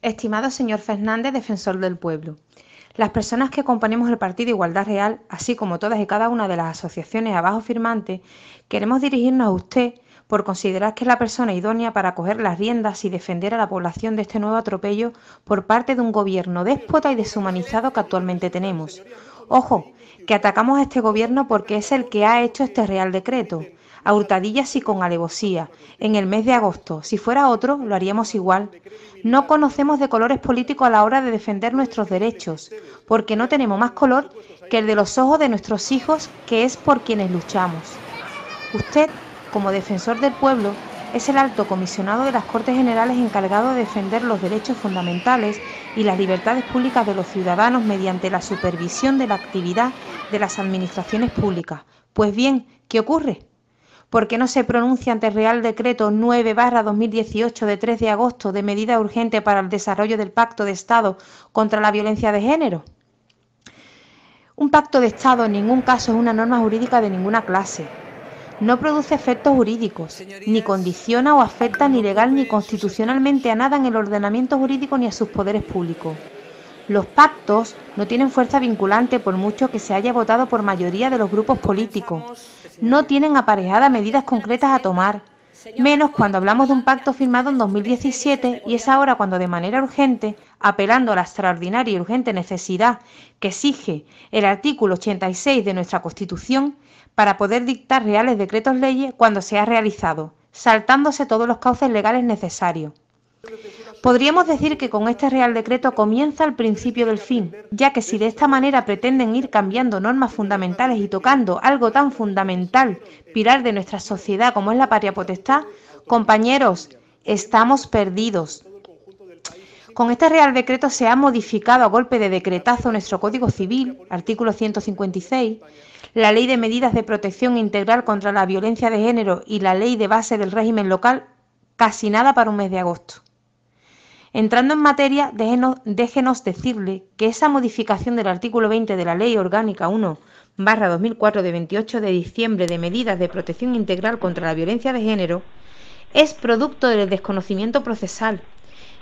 Estimado señor Fernández, defensor del pueblo, las personas que componemos el Partido Igualdad Real, así como todas y cada una de las asociaciones abajo firmantes, queremos dirigirnos a usted por considerar que es la persona idónea para coger las riendas y defender a la población de este nuevo atropello por parte de un gobierno déspota y deshumanizado que actualmente tenemos. Ojo, que atacamos a este gobierno porque es el que ha hecho este Real Decreto, a hurtadillas y con alevosía, en el mes de agosto. Si fuera otro, lo haríamos igual. No conocemos de colores políticos a la hora de defender nuestros derechos, porque no tenemos más color que el de los ojos de nuestros hijos, que es por quienes luchamos. Usted, como defensor del pueblo, es el alto comisionado de las Cortes Generales encargado de defender los derechos fundamentales y las libertades públicas de los ciudadanos mediante la supervisión de la actividad de las administraciones públicas. Pues bien, ¿qué ocurre? ¿Por qué no se pronuncia ante el Real Decreto 9/2018 de 3 de agosto de medida urgente para el desarrollo del Pacto de Estado contra la violencia de género? Un pacto de Estado en ningún caso es una norma jurídica de ninguna clase. No produce efectos jurídicos, ni condiciona o afecta ni legal ni constitucionalmente a nada en el ordenamiento jurídico ni a sus poderes públicos. Los pactos no tienen fuerza vinculante por mucho que se haya votado por mayoría de los grupos políticos. No tienen aparejadas medidas concretas a tomar, menos cuando hablamos de un pacto firmado en 2017 y es ahora cuando de manera urgente, apelando a la extraordinaria y urgente necesidad que exige el artículo 86 de nuestra Constitución para poder dictar reales decretos leyes cuando se ha realizado, saltándose todos los cauces legales necesarios. Podríamos decir que con este Real Decreto comienza el principio del fin, ya que si de esta manera pretenden ir cambiando normas fundamentales y tocando algo tan fundamental, pilar de nuestra sociedad como es la patria potestad, compañeros, estamos perdidos. Con este Real Decreto se ha modificado a golpe de decretazo nuestro Código Civil, artículo 156, la Ley de Medidas de Protección Integral contra la Violencia de Género y la Ley de Base del Régimen Local, casi nada para un mes de agosto. Entrando en materia, déjenos decirle que esa modificación del artículo 20 de la Ley Orgánica 1/2004 de 28 de diciembre de medidas de protección integral contra la violencia de género es producto del desconocimiento procesal,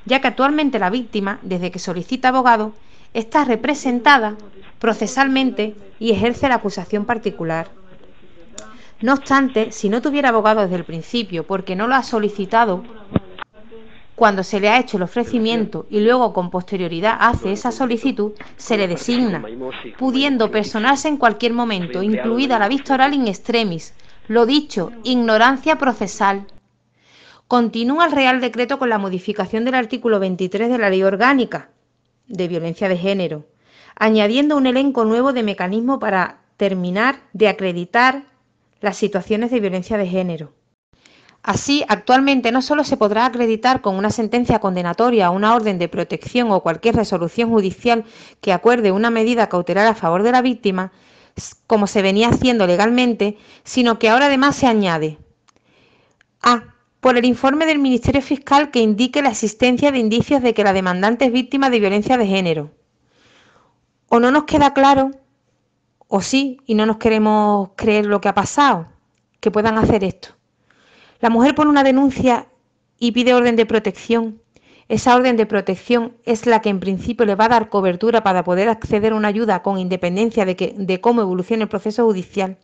ya que actualmente la víctima, desde que solicita abogado, está representada procesalmente y ejerce la acusación particular. No obstante, si no tuviera abogado desde el principio porque no lo ha solicitado, cuando se le ha hecho el ofrecimiento y luego con posterioridad hace esa solicitud, se le designa, pudiendo personarse en cualquier momento, incluida la vista oral in extremis. Lo dicho, ignorancia procesal. Continúa el Real Decreto con la modificación del artículo 23 de la Ley Orgánica de Violencia de Género, añadiendo un elenco nuevo de mecanismos para terminar de acreditar las situaciones de violencia de género. Así, actualmente no solo se podrá acreditar con una sentencia condenatoria, una orden de protección o cualquier resolución judicial que acuerde una medida cautelar a favor de la víctima, como se venía haciendo legalmente, sino que ahora además se añade a por el informe del Ministerio Fiscal que indique la existencia de indicios de que la demandante es víctima de violencia de género. O no nos queda claro, o sí, y no nos queremos creer lo que ha pasado, que puedan hacer esto. La mujer pone una denuncia y pide orden de protección. Esa orden de protección es la que en principio le va a dar cobertura para poder acceder a una ayuda con independencia de cómo evolucione el proceso judicial.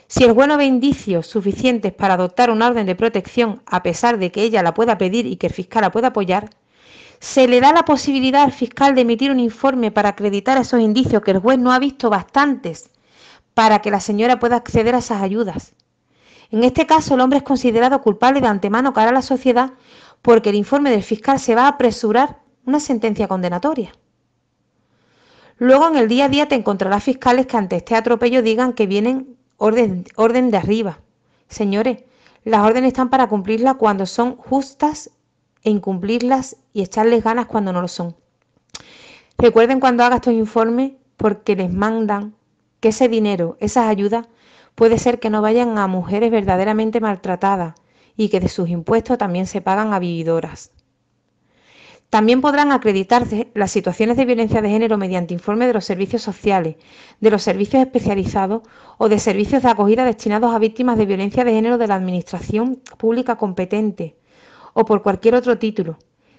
Si el juez no ve indicios suficientes para adoptar una orden de protección, a pesar de que ella la pueda pedir y que el fiscal la pueda apoyar, se le da la posibilidad al fiscal de emitir un informe para acreditar esos indicios que el juez no ha visto bastantes para que la señora pueda acceder a esas ayudas. En este caso, el hombre es considerado culpable de antemano cara a la sociedad porque el informe del fiscal se va a apresurar una sentencia condenatoria. Luego, en el día a día, te encontrarás fiscales que ante este atropello digan que vienen orden de arriba. Señores, las órdenes están para cumplirlas cuando son justas e incumplirlas y echarles ganas cuando no lo son. Recuerden cuando haga estos informes porque les mandan que ese dinero, esas ayudas, puede ser que no vayan a mujeres verdaderamente maltratadas y que de sus impuestos también se pagan a vividoras. También podrán acreditarse las situaciones de violencia de género mediante informes de los servicios sociales, de los servicios especializados o de servicios de acogida destinados a víctimas de violencia de género de la administración pública competente o por cualquier otro título,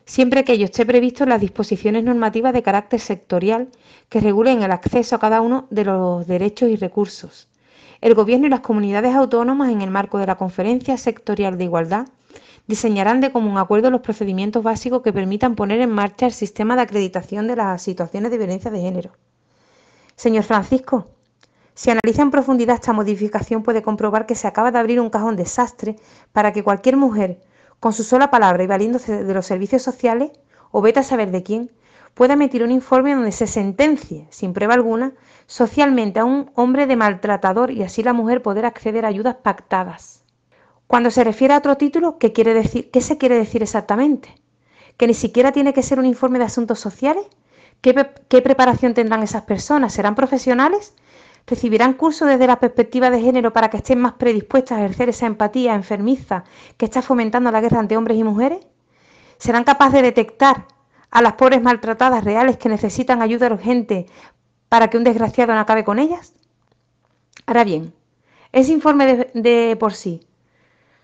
siempre que ello esté previsto en las disposiciones normativas de carácter sectorial que regulen el acceso a cada uno de los derechos y recursos. El Gobierno y las comunidades autónomas, en el marco de la Conferencia Sectorial de Igualdad, diseñarán de común acuerdo los procedimientos básicos que permitan poner en marcha el sistema de acreditación de las situaciones de violencia de género. Señor Francisco, si analiza en profundidad esta modificación, puede comprobar que se acaba de abrir un cajón desastre para que cualquier mujer, con su sola palabra y valiéndose de los servicios sociales, o vete a saber de quién, pueda emitir un informe donde se sentencie, sin prueba alguna, socialmente a un hombre de maltratador y así la mujer poder acceder a ayudas pactadas. Cuando se refiere a otro título, ¿qué quiere decir? ¿Qué se quiere decir exactamente? ¿Que ni siquiera tiene que ser un informe de asuntos sociales? ¿Qué preparación tendrán esas personas? ¿Serán profesionales? ¿Recibirán cursos desde la perspectiva de género para que estén más predispuestas a ejercer esa empatía enfermiza que está fomentando la guerra entre hombres y mujeres? ¿Serán capaces de detectar a las pobres maltratadas reales que necesitan ayuda urgente para que un desgraciado no acabe con ellas? Ahora bien, ese informe de por sí,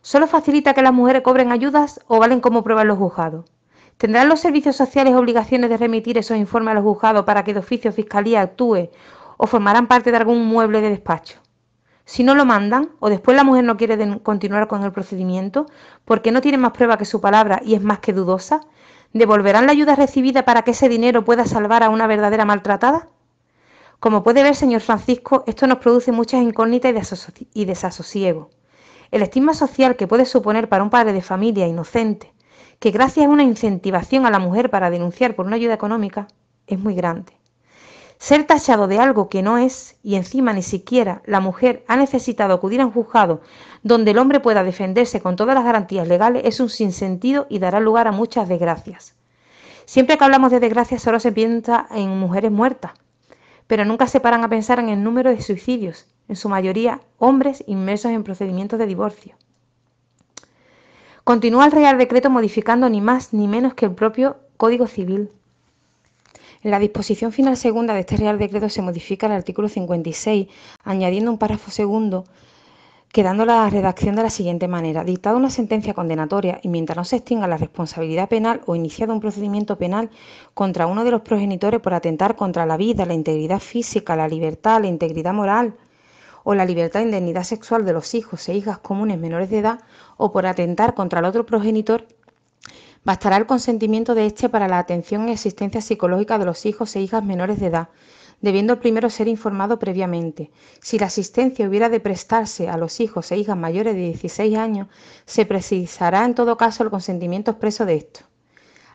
¿solo facilita que las mujeres cobren ayudas o valen como prueba en los juzgados? ¿Tendrán los servicios sociales obligaciones de remitir esos informes a los juzgados para que de oficio Fiscalía actúe o formarán parte de algún mueble de despacho? Si no lo mandan o después la mujer no quiere continuar con el procedimiento porque no tiene más prueba que su palabra y es más que dudosa, ¿devolverán la ayuda recibida para que ese dinero pueda salvar a una verdadera maltratada? Como puede ver, señor Francisco, esto nos produce muchas incógnitas y desasosiego. El estigma social que puede suponer para un padre de familia inocente que gracias a una incentivación a la mujer para denunciar por una ayuda económica es muy grande. Ser tachado de algo que no es, y encima ni siquiera la mujer ha necesitado acudir a un juzgado donde el hombre pueda defenderse con todas las garantías legales, es un sinsentido y dará lugar a muchas desgracias. Siempre que hablamos de desgracias solo se piensa en mujeres muertas, pero nunca se paran a pensar en el número de suicidios, en su mayoría hombres inmersos en procedimientos de divorcio. Continúa el Real Decreto modificando ni más ni menos que el propio Código Civil. En la disposición final segunda de este Real Decreto se modifica el artículo 56, añadiendo un párrafo segundo, quedando la redacción de la siguiente manera: dictada una sentencia condenatoria y mientras no se extinga la responsabilidad penal o iniciado un procedimiento penal contra uno de los progenitores por atentar contra la vida, la integridad física, la libertad, la integridad moral o la libertad e indemnidad sexual de los hijos e hijas comunes menores de edad o por atentar contra el otro progenitor, bastará el consentimiento de éste para la atención y asistencia psicológica de los hijos e hijas menores de edad, debiendo el primero ser informado previamente. Si la asistencia hubiera de prestarse a los hijos e hijas mayores de 16 años, se precisará en todo caso el consentimiento expreso de estos.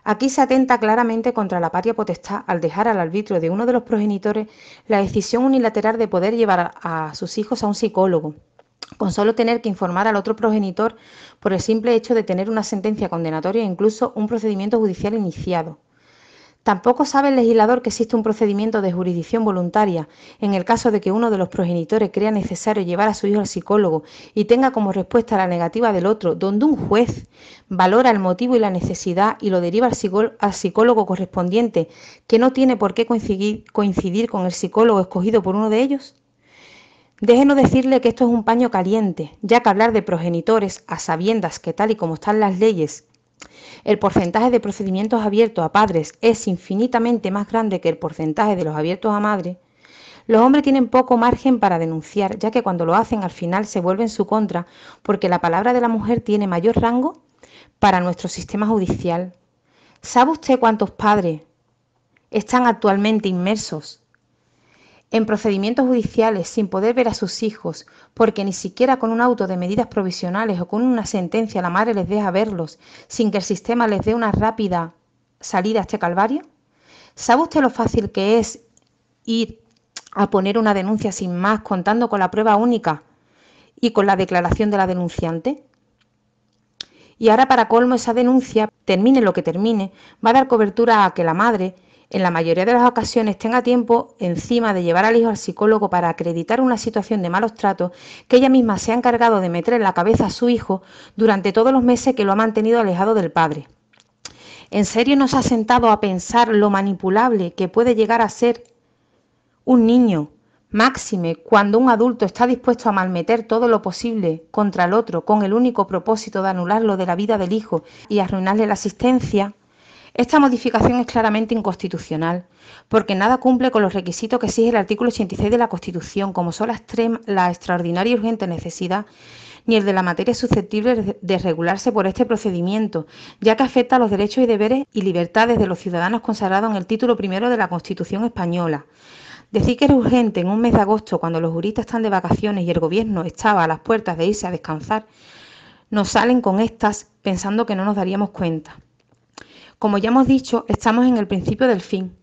Aquí se atenta claramente contra la patria potestad al dejar al arbitrio de uno de los progenitores la decisión unilateral de poder llevar a sus hijos a un psicólogo, con solo tener que informar al otro progenitor por el simple hecho de tener una sentencia condenatoria e incluso un procedimiento judicial iniciado. Tampoco sabe el legislador que existe un procedimiento de jurisdicción voluntaria en el caso de que uno de los progenitores crea necesario llevar a su hijo al psicólogo y tenga como respuesta la negativa del otro, donde un juez valora el motivo y la necesidad y lo deriva al psicólogo correspondiente, que no tiene por qué coincidir con el psicólogo escogido por uno de ellos. Déjenos decirle que esto es un paño caliente, ya que hablar de progenitores a sabiendas que tal y como están las leyes, el porcentaje de procedimientos abiertos a padres es infinitamente más grande que el porcentaje de los abiertos a madres, los hombres tienen poco margen para denunciar, ya que cuando lo hacen al final se vuelve en su contra, porque la palabra de la mujer tiene mayor rango para nuestro sistema judicial. ¿Sabe usted cuántos padres están actualmente inmersos en procedimientos judiciales sin poder ver a sus hijos, porque ni siquiera con un auto de medidas provisionales o con una sentencia la madre les deja verlos, sin que el sistema les dé una rápida salida a este calvario? ¿Sabe usted lo fácil que es ir a poner una denuncia sin más, contando con la prueba única y con la declaración de la denunciante? Y ahora, para colmo, esa denuncia, termine lo que termine, va a dar cobertura a que la madre, en la mayoría de las ocasiones, tenga tiempo encima de llevar al hijo al psicólogo para acreditar una situación de malos tratos que ella misma se ha encargado de meter en la cabeza a su hijo durante todos los meses que lo ha mantenido alejado del padre. ¿En serio nos ha sentado a pensar lo manipulable que puede llegar a ser un niño, máxime cuando un adulto está dispuesto a malmeter todo lo posible contra el otro con el único propósito de anularlo de la vida del hijo y arruinarle la existencia? Esta modificación es claramente inconstitucional, porque nada cumple con los requisitos que exige el artículo 86 de la Constitución, como son la extraordinaria y urgente necesidad, ni el de la materia susceptible de regularse por este procedimiento, ya que afecta a los derechos y deberes y libertades de los ciudadanos consagrados en el título primero de la Constitución española. Decir que era urgente en un mes de agosto, cuando los juristas están de vacaciones y el gobierno estaba a las puertas de irse a descansar, nos salen con estas pensando que no nos daríamos cuenta. Como ya hemos dicho, estamos en el principio del fin.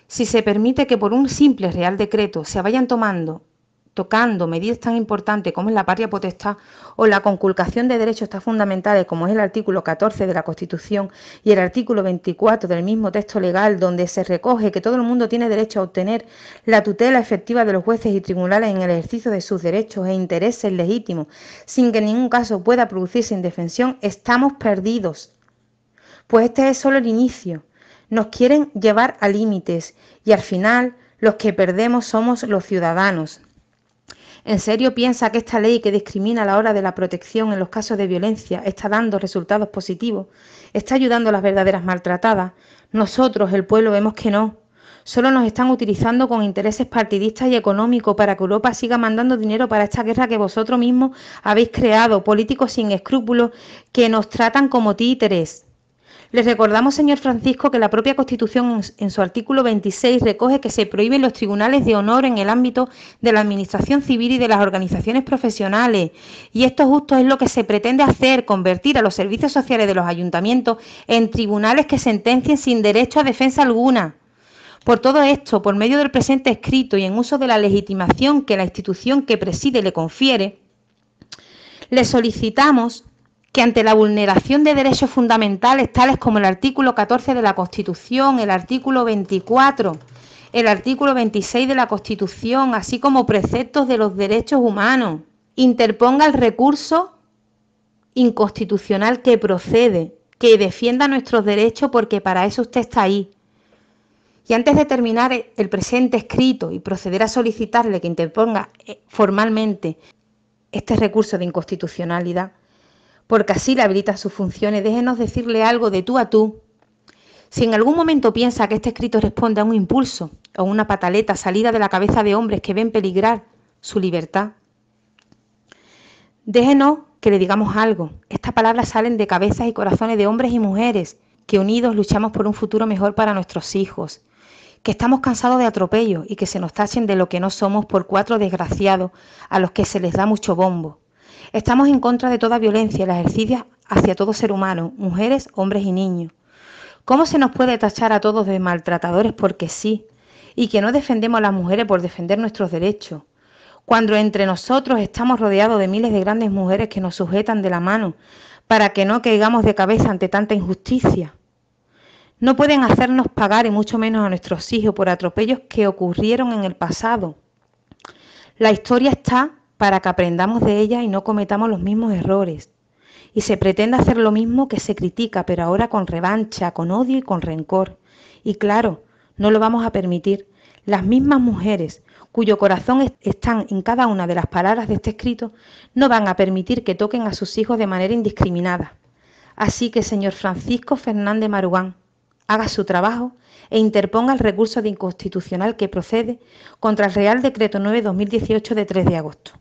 Si se permite que por un simple Real Decreto se vayan tocando medidas tan importantes como es la patria potestad o la conculcación de derechos tan fundamentales como es el artículo 14 de la Constitución y el artículo 24 del mismo texto legal, donde se recoge que todo el mundo tiene derecho a obtener la tutela efectiva de los jueces y tribunales en el ejercicio de sus derechos e intereses legítimos, sin que en ningún caso pueda producirse indefensión, estamos perdidos. Pues este es solo el inicio. Nos quieren llevar a límites y al final los que perdemos somos los ciudadanos. ¿En serio piensa que esta ley que discrimina a la hora de la protección en los casos de violencia está dando resultados positivos? ¿Está ayudando a las verdaderas maltratadas? Nosotros, el pueblo, vemos que no. Solo nos están utilizando con intereses partidistas y económicos para que Europa siga mandando dinero para esta guerra que vosotros mismos habéis creado, políticos sin escrúpulos que nos tratan como títeres. Les recordamos, señor Francisco, que la propia Constitución en su artículo 26 recoge que se prohíben los tribunales de honor en el ámbito de la administración civil y de las organizaciones profesionales. Y esto justo es lo que se pretende hacer, convertir a los servicios sociales de los ayuntamientos en tribunales que sentencien sin derecho a defensa alguna. Por todo esto, por medio del presente escrito y en uso de la legitimación que la institución que preside le confiere, le solicitamos que ante la vulneración de derechos fundamentales tales como el artículo 14 de la Constitución, el artículo 24, el artículo 26 de la Constitución, así como preceptos de los derechos humanos, interponga el recurso inconstitucional que procede, que defienda nuestros derechos, porque para eso usted está ahí. Y antes de terminar el presente escrito y proceder a solicitarle que interponga formalmente este recurso de inconstitucionalidad, porque así le habilita sus funciones, déjenos decirle algo de tú a tú. Si en algún momento piensa que este escrito responde a un impulso o una pataleta salida de la cabeza de hombres que ven peligrar su libertad, déjenos que le digamos algo. Estas palabras salen de cabezas y corazones de hombres y mujeres que unidos luchamos por un futuro mejor para nuestros hijos, que estamos cansados de atropellos y que se nos tachen de lo que no somos por 4 desgraciados a los que se les da mucho bombo. Estamos en contra de toda violencia y la ejercicia hacia todo ser humano, mujeres, hombres y niños. ¿Cómo se nos puede tachar a todos de maltratadores porque sí? Y que no defendemos a las mujeres por defender nuestros derechos, cuando entre nosotros estamos rodeados de miles de grandes mujeres que nos sujetan de la mano para que no caigamos de cabeza ante tanta injusticia. No pueden hacernos pagar, y mucho menos a nuestros hijos, por atropellos que ocurrieron en el pasado. La historia está para que aprendamos de ella y no cometamos los mismos errores. Y se pretende hacer lo mismo que se critica, pero ahora con revancha, con odio y con rencor. Y claro, no lo vamos a permitir. Las mismas mujeres cuyo corazón están en cada una de las palabras de este escrito no van a permitir que toquen a sus hijos de manera indiscriminada. Así que, señor Francisco Fernández Maruán, haga su trabajo e interponga el recurso de inconstitucional que procede contra el Real Decreto 9/2018 de 3 de agosto.